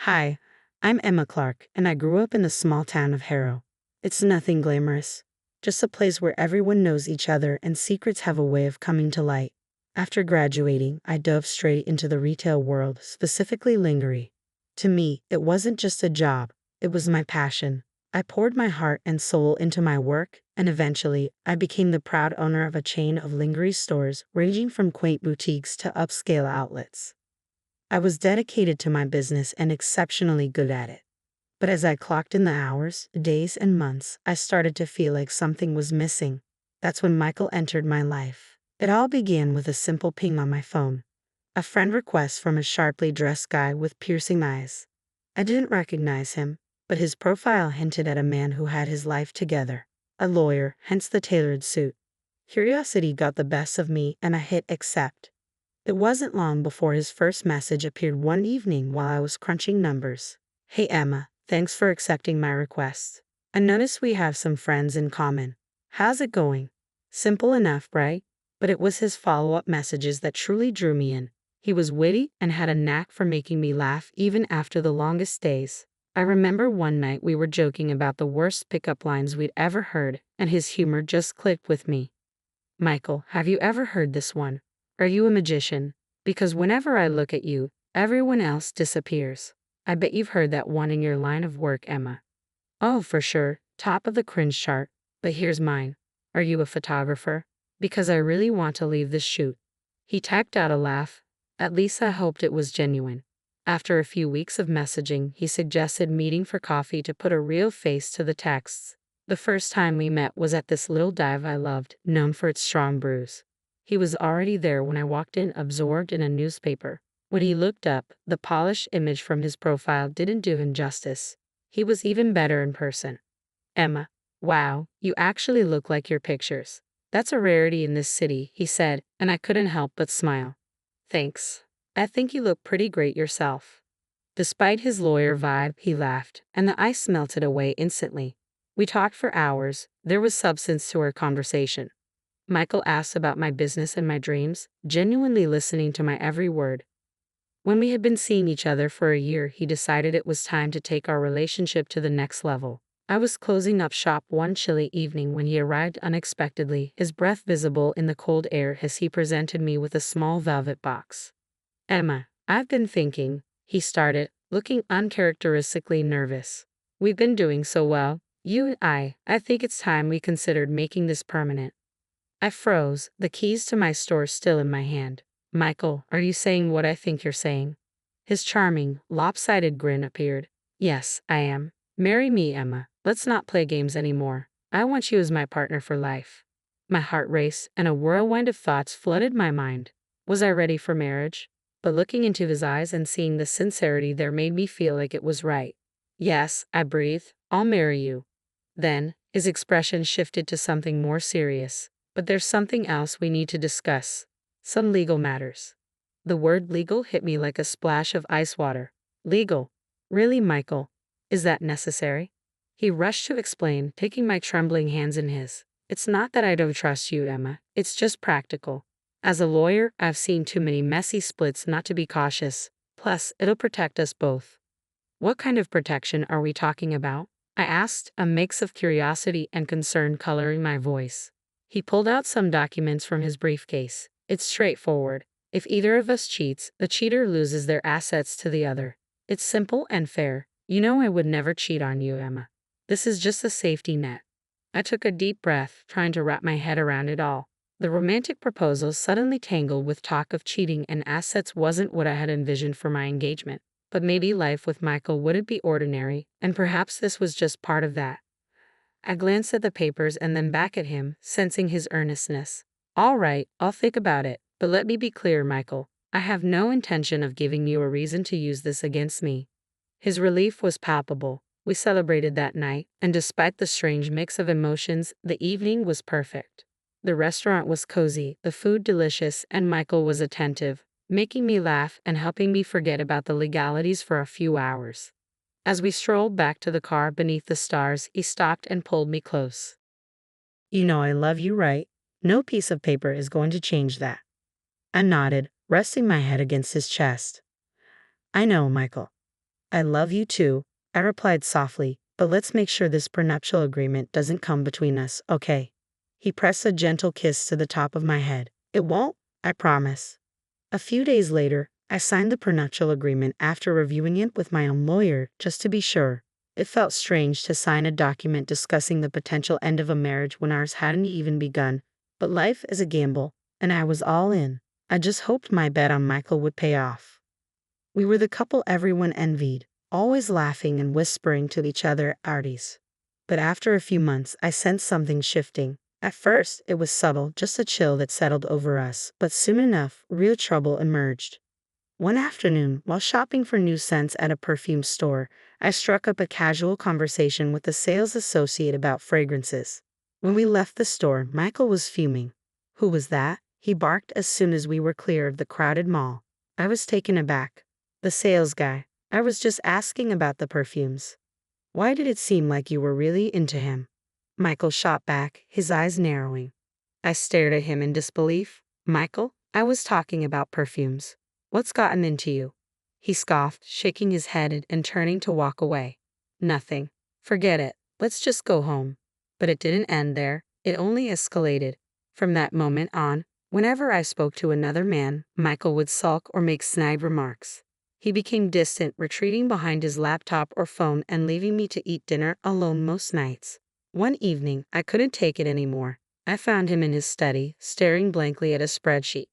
Hi, I'm Emma Clark, and I grew up in the small town of Harrow. It's nothing glamorous, just a place where everyone knows each other and secrets have a way of coming to light. After graduating, I dove straight into the retail world, specifically lingerie. To me, it wasn't just a job, it was my passion. I poured my heart and soul into my work, and eventually, I became the proud owner of a chain of lingerie stores ranging from quaint boutiques to upscale outlets. I was dedicated to my business and exceptionally good at it. But as I clocked in the hours, days, and months, I started to feel like something was missing. That's when Michael entered my life. It all began with a simple ping on my phone. A friend request from a sharply dressed guy with piercing eyes. I didn't recognize him, but his profile hinted at a man who had his life together. A lawyer, hence the tailored suit. Curiosity got the best of me and I hit accept. It wasn't long before his first message appeared one evening while I was crunching numbers. Hey Emma, thanks for accepting my request. I noticed we have some friends in common. How's it going? Simple enough, right? But it was his follow-up messages that truly drew me in. He was witty and had a knack for making me laugh even after the longest days. I remember one night we were joking about the worst pickup lines we'd ever heard, and his humor just clicked with me. Michael, have you ever heard this one? Are you a magician? Because whenever I look at you, everyone else disappears. I bet you've heard that one in your line of work, Emma. Oh, for sure, top of the cringe chart. But here's mine. Are you a photographer? Because I really want to leave this shoot. He tacked out a laugh. At least I hoped it was genuine. After a few weeks of messaging, he suggested meeting for coffee to put a real face to the texts. The first time we met was at this little dive I loved, known for its strong brews. He was already there when I walked in, absorbed in a newspaper. When he looked up, the polished image from his profile didn't do him justice. He was even better in person. Emma, wow, you actually look like your pictures. That's a rarity in this city, he said, and I couldn't help but smile. Thanks. I think you look pretty great yourself. Despite his lawyer vibe, he laughed, and the ice melted away instantly. We talked for hours. There was substance to our conversation. Michael asked about my business and my dreams, genuinely listening to my every word. When we had been seeing each other for a year, he decided it was time to take our relationship to the next level. I was closing up shop one chilly evening when he arrived unexpectedly, his breath visible in the cold air as he presented me with a small velvet box. Emma, I've been thinking, he started, looking uncharacteristically nervous. We've been doing so well, you and I think it's time we considered making this permanent. I froze, the keys to my store still in my hand. Michael, are you saying what I think you're saying? His charming, lopsided grin appeared. Yes, I am. Marry me, Emma. Let's not play games anymore. I want you as my partner for life. My heart raced, and a whirlwind of thoughts flooded my mind. Was I ready for marriage? But looking into his eyes and seeing the sincerity there made me feel like it was right. Yes, I breathed. I'll marry you. Then, his expression shifted to something more serious. But there's something else we need to discuss. Some legal matters. The word legal hit me like a splash of ice water. Legal? Really, Michael? Is that necessary? He rushed to explain, taking my trembling hands in his. It's not that I don't trust you, Emma. It's just practical. As a lawyer, I've seen too many messy splits not to be cautious. Plus, it'll protect us both. What kind of protection are we talking about? I asked, a mix of curiosity and concern coloring my voice. He pulled out some documents from his briefcase. It's straightforward. If either of us cheats, the cheater loses their assets to the other. It's simple and fair. You know I would never cheat on you, Emma. This is just a safety net. I took a deep breath, trying to wrap my head around it all. The romantic proposal suddenly tangled with talk of cheating and assets wasn't what I had envisioned for my engagement. But maybe life with Michael wouldn't be ordinary, and perhaps this was just part of that. I glanced at the papers and then back at him, sensing his earnestness. All right, I'll think about it, but let me be clear, Michael. I have no intention of giving you a reason to use this against me. His relief was palpable. We celebrated that night, and despite the strange mix of emotions, the evening was perfect. The restaurant was cozy, the food delicious, and Michael was attentive, making me laugh and helping me forget about the legalities for a few hours. As we strolled back to the car beneath the stars, he stopped and pulled me close. You know I love you, right? No piece of paper is going to change that. I nodded, resting my head against his chest. I know, Michael. I love you too, I replied softly, but let's make sure this prenuptial agreement doesn't come between us, okay? He pressed a gentle kiss to the top of my head. It won't, I promise. A few days later, I signed the prenuptial agreement after reviewing it with my own lawyer, just to be sure. It felt strange to sign a document discussing the potential end of a marriage when ours hadn't even begun, but life is a gamble, and I was all in. I just hoped my bet on Michael would pay off. We were the couple everyone envied, always laughing and whispering to each other at parties. But after a few months, I sensed something shifting. At first, it was subtle, just a chill that settled over us, but soon enough, real trouble emerged. One afternoon, while shopping for new scents at a perfume store, I struck up a casual conversation with a sales associate about fragrances. When we left the store, Michael was fuming. "Who was that?" he barked as soon as we were clear of the crowded mall. I was taken aback. "The sales guy. I was just asking about the perfumes." "Why did it seem like you were really into him?" Michael shot back, his eyes narrowing. I stared at him in disbelief. "Michael, I was talking about perfumes. What's gotten into you?" He scoffed, shaking his head and turning to walk away. "Nothing. Forget it. Let's just go home." But it didn't end there. It only escalated. From that moment on, whenever I spoke to another man, Michael would sulk or make snide remarks. He became distant, retreating behind his laptop or phone and leaving me to eat dinner alone most nights. One evening, I couldn't take it anymore. I found him in his study, staring blankly at a spreadsheet.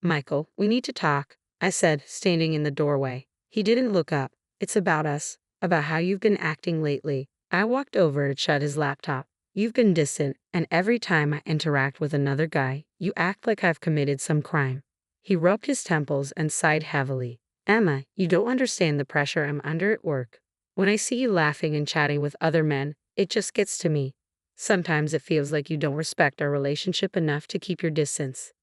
"Michael, we need to talk," I said, standing in the doorway. He didn't look up. "It's about us, about how you've been acting lately." I walked over to shut his laptop. "You've been distant, and every time I interact with another guy, you act like I've committed some crime." He rubbed his temples and sighed heavily. "Emma, you don't understand the pressure I'm under at work. When I see you laughing and chatting with other men, it just gets to me. Sometimes it feels like you don't respect our relationship enough to keep your distance."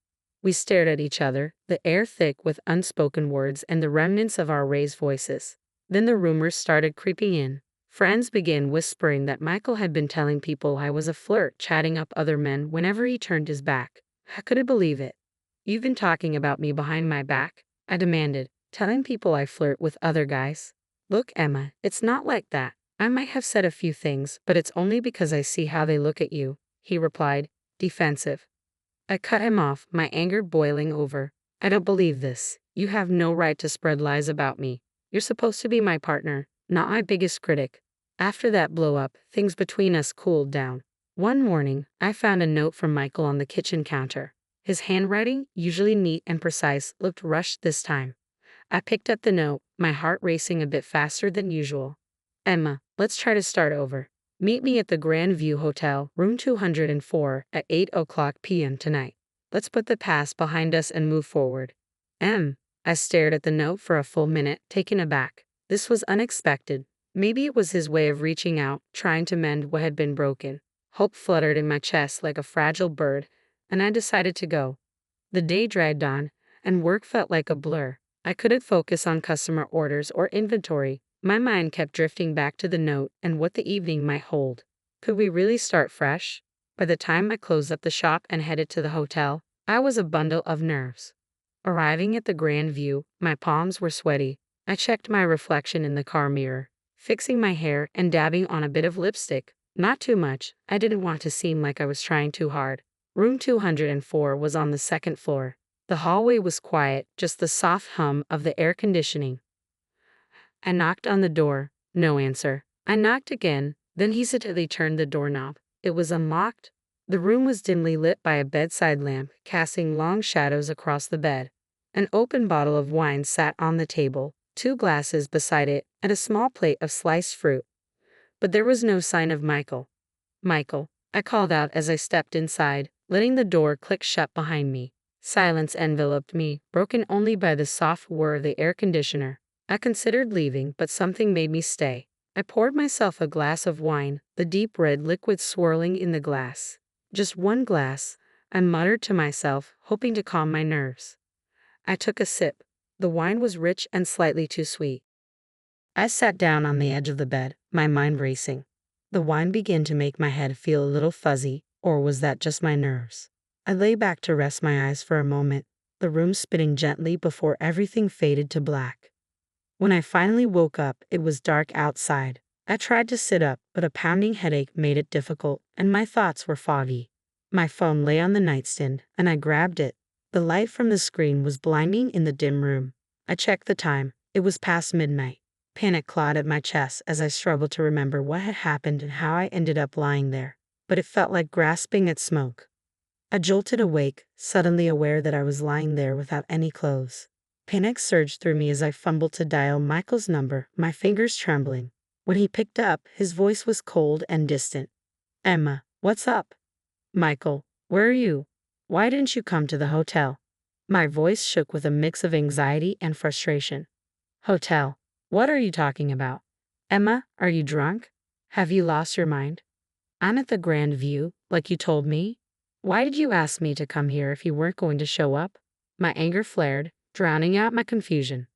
We stared at each other, the air thick with unspoken words and the remnants of our raised voices. Then the rumors started creeping in. Friends began whispering that Michael had been telling people I was a flirt, chatting up other men whenever he turned his back. I couldn't believe it. "You've been talking about me behind my back?" I demanded. "Telling people I flirt with other guys?" "Look, Emma, it's not like that. I might have said a few things, but it's only because I see how they look at you," he replied, defensive. I cut him off, my anger boiling over. "I don't believe this. You have no right to spread lies about me. You're supposed to be my partner, not my biggest critic." After that blow-up, things between us cooled down. One morning, I found a note from Michael on the kitchen counter. His handwriting, usually neat and precise, looked rushed this time. I picked up the note, my heart racing a bit faster than usual. "Emma, let's try to start over. Meet me at the Grand View Hotel, room 204, at 8 p.m. tonight. Let's put the past behind us and move forward." I stared at the note for a full minute, taken aback. This was unexpected. Maybe it was his way of reaching out, trying to mend what had been broken. Hope fluttered in my chest like a fragile bird, and I decided to go. The day dragged on, and work felt like a blur. I couldn't focus on customer orders or inventory. My mind kept drifting back to the note and what the evening might hold. Could we really start fresh? By the time I closed up the shop and headed to the hotel, I was a bundle of nerves. Arriving at the Grand View, my palms were sweaty. I checked my reflection in the car mirror, fixing my hair and dabbing on a bit of lipstick. Not too much. I didn't want to seem like I was trying too hard. Room 204 was on the second floor. The hallway was quiet, just the soft hum of the air conditioning. I knocked on the door. No answer. I knocked again, then hesitantly turned the doorknob. It was unlocked. The room was dimly lit by a bedside lamp, casting long shadows across the bed. An open bottle of wine sat on the table, 2 glasses beside it, and a small plate of sliced fruit. But there was no sign of Michael. "Michael," I called out as I stepped inside, letting the door click shut behind me. Silence enveloped me, broken only by the soft whir of the air conditioner. I considered leaving, but something made me stay. I poured myself a glass of wine, the deep red liquid swirling in the glass. "Just one glass," I muttered to myself, hoping to calm my nerves. I took a sip. The wine was rich and slightly too sweet. I sat down on the edge of the bed, my mind racing. The wine began to make my head feel a little fuzzy, or was that just my nerves? I lay back to rest my eyes for a moment, the room spinning gently before everything faded to black. When I finally woke up, it was dark outside. I tried to sit up, but a pounding headache made it difficult, and my thoughts were foggy. My phone lay on the nightstand, and I grabbed it. The light from the screen was blinding in the dim room. I checked the time. It was past midnight. Panic clawed at my chest as I struggled to remember what had happened and how I ended up lying there. But it felt like grasping at smoke. I jolted awake, suddenly aware that I was lying there without any clothes. Panic surged through me as I fumbled to dial Michael's number, my fingers trembling. When he picked up, his voice was cold and distant. "Emma, what's up?" "Michael, where are you? Why didn't you come to the hotel?" My voice shook with a mix of anxiety and frustration. "Hotel? What are you talking about? Emma, are you drunk? Have you lost your mind? I'm at the Grand View, like you told me. Why did you ask me to come here if you weren't going to show up?" My anger flared, drowning out my confusion.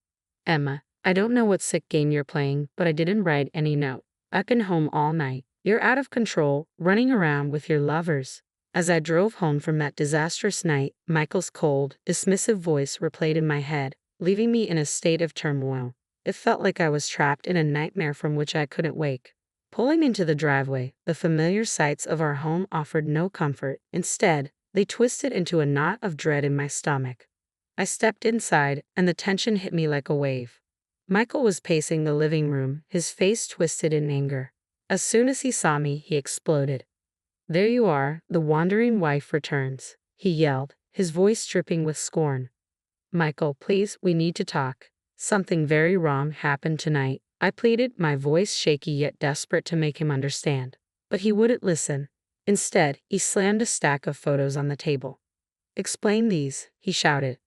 "Emma, I don't know what sick game you're playing, but I didn't write any note. I've been home all night. You're out of control, running around with your lovers." As I drove home from that disastrous night, Michael's cold, dismissive voice replayed in my head, leaving me in a state of turmoil. It felt like I was trapped in a nightmare from which I couldn't wake. Pulling into the driveway, the familiar sights of our home offered no comfort. Instead, they twisted into a knot of dread in my stomach. I stepped inside, and the tension hit me like a wave. Michael was pacing the living room, his face twisted in anger. As soon as he saw me, he exploded. "There you are, the wandering wife returns," he yelled, his voice dripping with scorn. "Michael, please, we need to talk. Something very wrong happened tonight," I pleaded, my voice shaky yet desperate to make him understand. But he wouldn't listen. Instead, he slammed a stack of photos on the table. "Explain these," he shouted.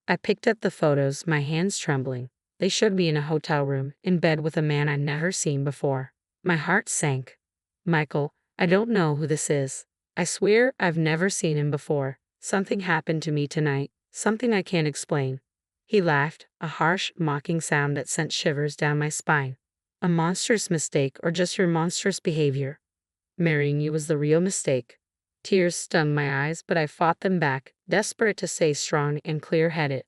I picked up the photos, my hands trembling. They showed me in a hotel room, in bed with a man I'd never seen before. My heart sank. "Michael, I don't know who this is. I swear I've never seen him before. Something happened to me tonight, something I can't explain." He laughed, a harsh, mocking sound that sent shivers down my spine. "A monstrous mistake or just your monstrous behavior? Marrying you was the real mistake." Tears stung my eyes, but I fought them back, desperate to stay strong and clear-headed.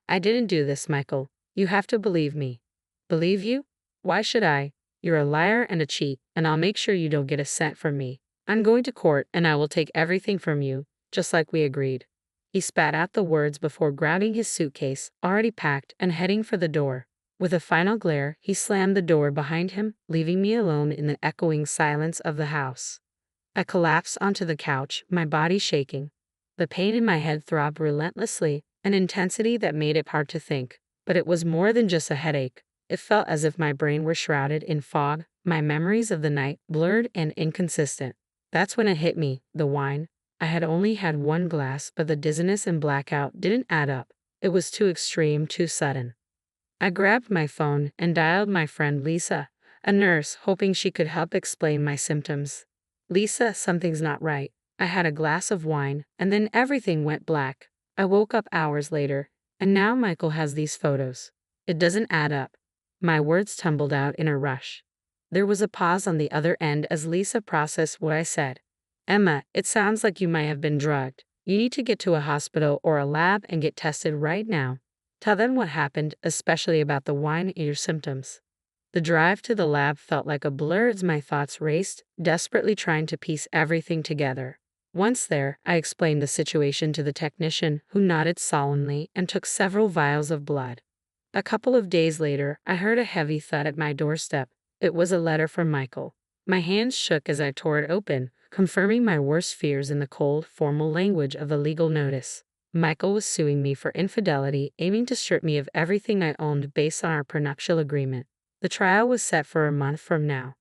"I didn't do this, Michael. You have to believe me." "Believe you? Why should I? You're a liar and a cheat, and I'll make sure you don't get a cent from me. I'm going to court, and I will take everything from you, just like we agreed." He spat out the words before grabbing his suitcase, already packed, and heading for the door. With a final glare, he slammed the door behind him, leaving me alone in the echoing silence of the house. I collapsed onto the couch, my body shaking. The pain in my head throbbed relentlessly, an intensity that made it hard to think. But it was more than just a headache. It felt as if my brain were shrouded in fog, my memories of the night blurred and inconsistent. That's when it hit me, the wine. I had only had one glass, but the dizziness and blackout didn't add up. It was too extreme, too sudden. I grabbed my phone and dialed my friend Lisa, a nurse, hoping she could help explain my symptoms. "Lisa, something's not right. I had a glass of wine, and then everything went black. I woke up hours later, and now Michael has these photos. It doesn't add up." My words tumbled out in a rush. There was a pause on the other end as Lisa processed what I said. "Emma, it sounds like you might have been drugged. You need to get to a hospital or a lab and get tested right now. Tell them what happened, especially about the wine and your symptoms." The drive to the lab felt like a blur as my thoughts raced, desperately trying to piece everything together. Once there, I explained the situation to the technician, who nodded solemnly and took several vials of blood. A couple of days later, I heard a heavy thud at my doorstep. It was a letter from Michael. My hands shook as I tore it open, confirming my worst fears in the cold, formal language of the legal notice. Michael was suing me for infidelity, aiming to strip me of everything I owned based on our prenuptial agreement. The trial was set for a month from now.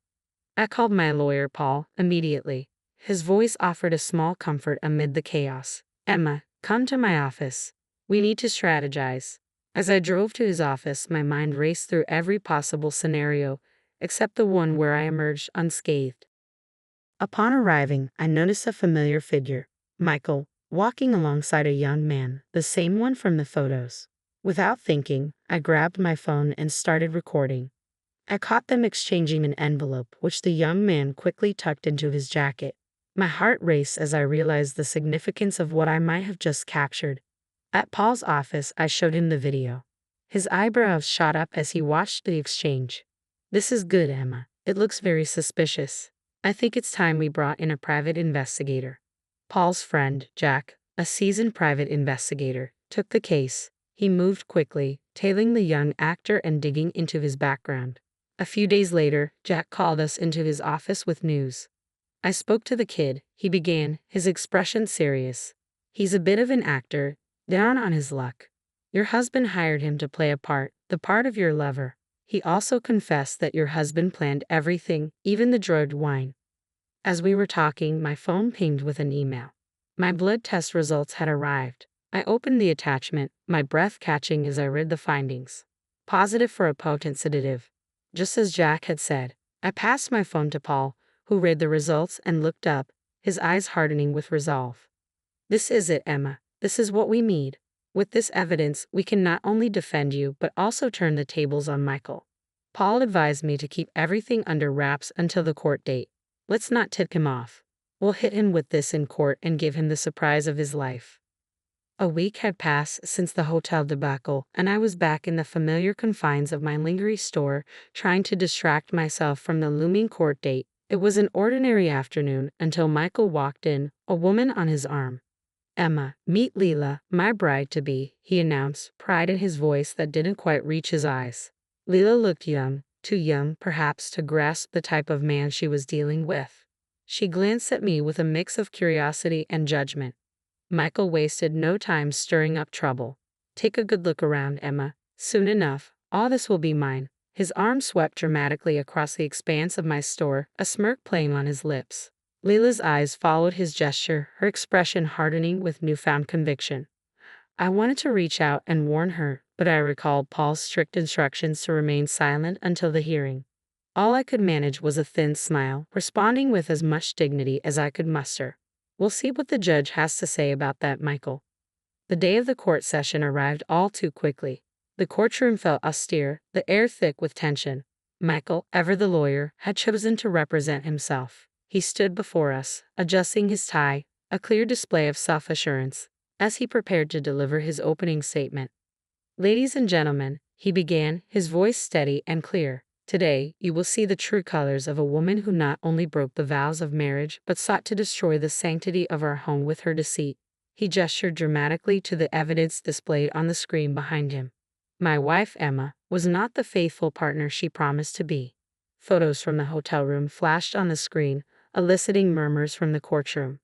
I called my lawyer, Paul, immediately. His voice offered a small comfort amid the chaos. "Emma, come to my office. We need to strategize." As I drove to his office, my mind raced through every possible scenario, except the one where I emerged unscathed. Upon arriving, I noticed a familiar figure, Michael, walking alongside a young man, the same one from the photos. Without thinking, I grabbed my phone and started recording. I caught them exchanging an envelope, which the young man quickly tucked into his jacket. My heart raced as I realized the significance of what I might have just captured. At Paul's office, I showed him the video. His eyebrows shot up as he watched the exchange. "This is good, Emma. It looks very suspicious. I think it's time we brought in a private investigator." Paul's friend, Jack, a seasoned private investigator, took the case. He moved quickly, tailing the young actor and digging into his background. A few days later, Jack called us into his office with news. "I spoke to the kid," he began, his expression serious. "He's a bit of an actor, down on his luck. Your husband hired him to play a part, the part of your lover. He also confessed that your husband planned everything, even the drugged wine." As we were talking, my phone pinged with an email. My blood test results had arrived. I opened the attachment, my breath catching as I read the findings. Positive for a potent sedative. Just as Jack had said. I passed my phone to Paul, who read the results and looked up, his eyes hardening with resolve. "This is it, Emma. This is what we need. With this evidence, we can not only defend you but also turn the tables on Michael." Paul advised me to keep everything under wraps until the court date. "Let's not tip him off. We'll hit him with this in court and give him the surprise of his life." A week had passed since the hotel debacle, and I was back in the familiar confines of my lingerie store, trying to distract myself from the looming court date. It was an ordinary afternoon until Michael walked in, a woman on his arm. "Emma, meet Leela, my bride-to-be," he announced, pride in his voice that didn't quite reach his eyes. Leela looked young, too young perhaps to grasp the type of man she was dealing with. She glanced at me with a mix of curiosity and judgment. Michael wasted no time stirring up trouble. "Take a good look around, Emma. Soon enough, all this will be mine." His arm swept dramatically across the expanse of my store, a smirk playing on his lips. Leela's eyes followed his gesture, her expression hardening with newfound conviction. I wanted to reach out and warn her, but I recalled Paul's strict instructions to remain silent until the hearing. All I could manage was a thin smile, responding with as much dignity as I could muster. "We'll see what the judge has to say about that, Michael." The day of the court session arrived all too quickly. The courtroom felt austere, the air thick with tension. Michael, ever the lawyer, had chosen to represent himself. He stood before us, adjusting his tie, a clear display of self-assurance, as he prepared to deliver his opening statement. "Ladies and gentlemen," he began, his voice steady and clear, "today you will see the true colors of a woman who not only broke the vows of marriage but sought to destroy the sanctity of our home with her deceit." He gestured dramatically to the evidence displayed on the screen behind him. My wife, Emma, was not the faithful partner she promised to be. Photos from the hotel room flashed on the screen, eliciting murmurs from the courtroom.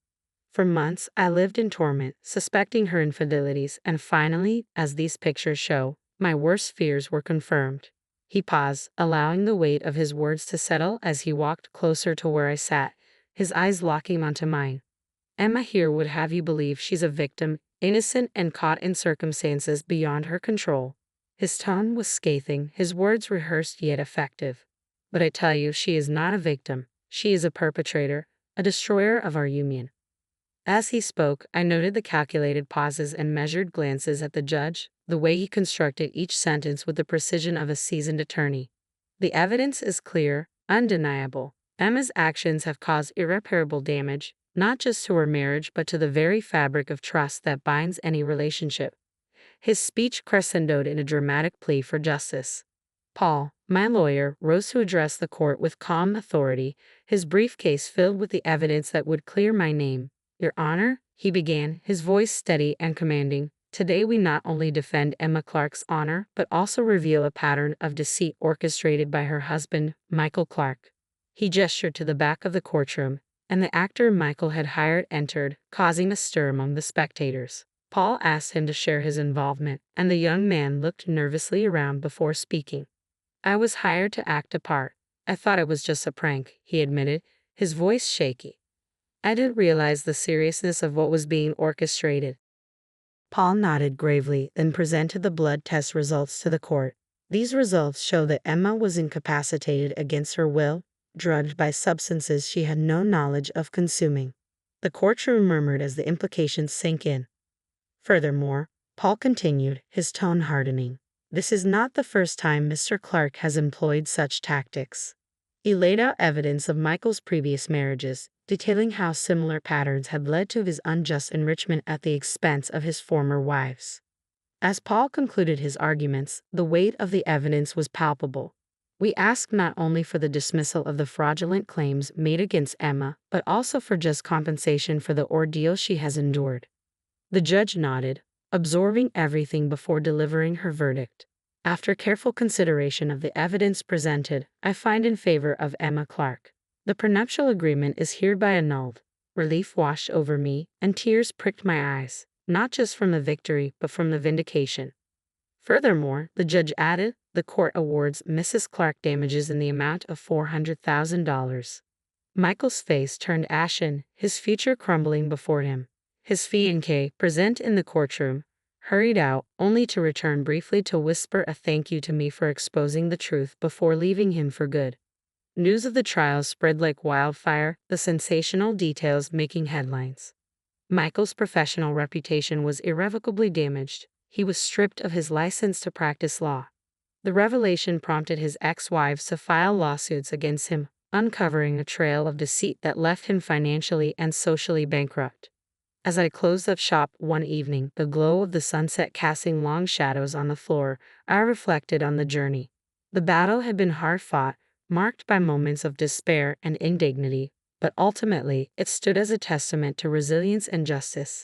For months, I lived in torment, suspecting her infidelities, and finally, as these pictures show, my worst fears were confirmed. He paused, allowing the weight of his words to settle as he walked closer to where I sat, his eyes locking onto mine. "Emma here would have you believe she's a victim, innocent and caught in circumstances beyond her control." His tone was scathing, his words rehearsed yet effective. "But I tell you, she is not a victim. She is a perpetrator, a destroyer of our union." As he spoke, I noted the calculated pauses and measured glances at the judge, the way he constructed each sentence with the precision of a seasoned attorney. "The evidence is clear, undeniable. Emma's actions have caused irreparable damage, not just to her marriage but to the very fabric of trust that binds any relationship." His speech crescendoed in a dramatic plea for justice. Paul, my lawyer, rose to address the court with calm authority, his briefcase filled with the evidence that would clear my name. "Your Honor," he began, his voice steady and commanding, "today we not only defend Emma Clark's honor but also reveal a pattern of deceit orchestrated by her husband, Michael Clark." He gestured to the back of the courtroom, and the actor Michael had hired entered, causing a stir among the spectators. Paul asked him to share his involvement, and the young man looked nervously around before speaking. "I was hired to act a part. I thought it was just a prank," he admitted, his voice shaky. "I didn't realize the seriousness of what was being orchestrated." Paul nodded gravely, then presented the blood test results to the court. These results show that Emma was incapacitated against her will, drugged by substances she had no knowledge of consuming. The courtroom murmured as the implications sank in. Furthermore, Paul continued, his tone hardening, "this is not the first time Mr. Clark has employed such tactics." He laid out evidence of Michael's previous marriages, detailing how similar patterns had led to his unjust enrichment at the expense of his former wives. As Paul concluded his arguments, the weight of the evidence was palpable. We asked not only for the dismissal of the fraudulent claims made against Emma, but also for just compensation for the ordeal she has endured. The judge nodded, absorbing everything before delivering her verdict. After careful consideration of the evidence presented, I find in favor of Emma Clark. The prenuptial agreement is hereby annulled. Relief washed over me, and tears pricked my eyes, not just from the victory, but from the vindication. Furthermore, the judge added, the court awards Mrs. Clark damages in the amount of $400,000. Michael's face turned ashen, his future crumbling before him. His fiancée, present in the courtroom, hurried out, only to return briefly to whisper a thank you to me for exposing the truth before leaving him for good. News of the trial spread like wildfire, the sensational details making headlines. Michael's professional reputation was irrevocably damaged. He was stripped of his license to practice law. The revelation prompted his ex-wives to file lawsuits against him, uncovering a trail of deceit that left him financially and socially bankrupt. As I closed up shop one evening, the glow of the sunset casting long shadows on the floor, I reflected on the journey. The battle had been hard-fought, marked by moments of despair and indignity, but ultimately it stood as a testament to resilience and justice.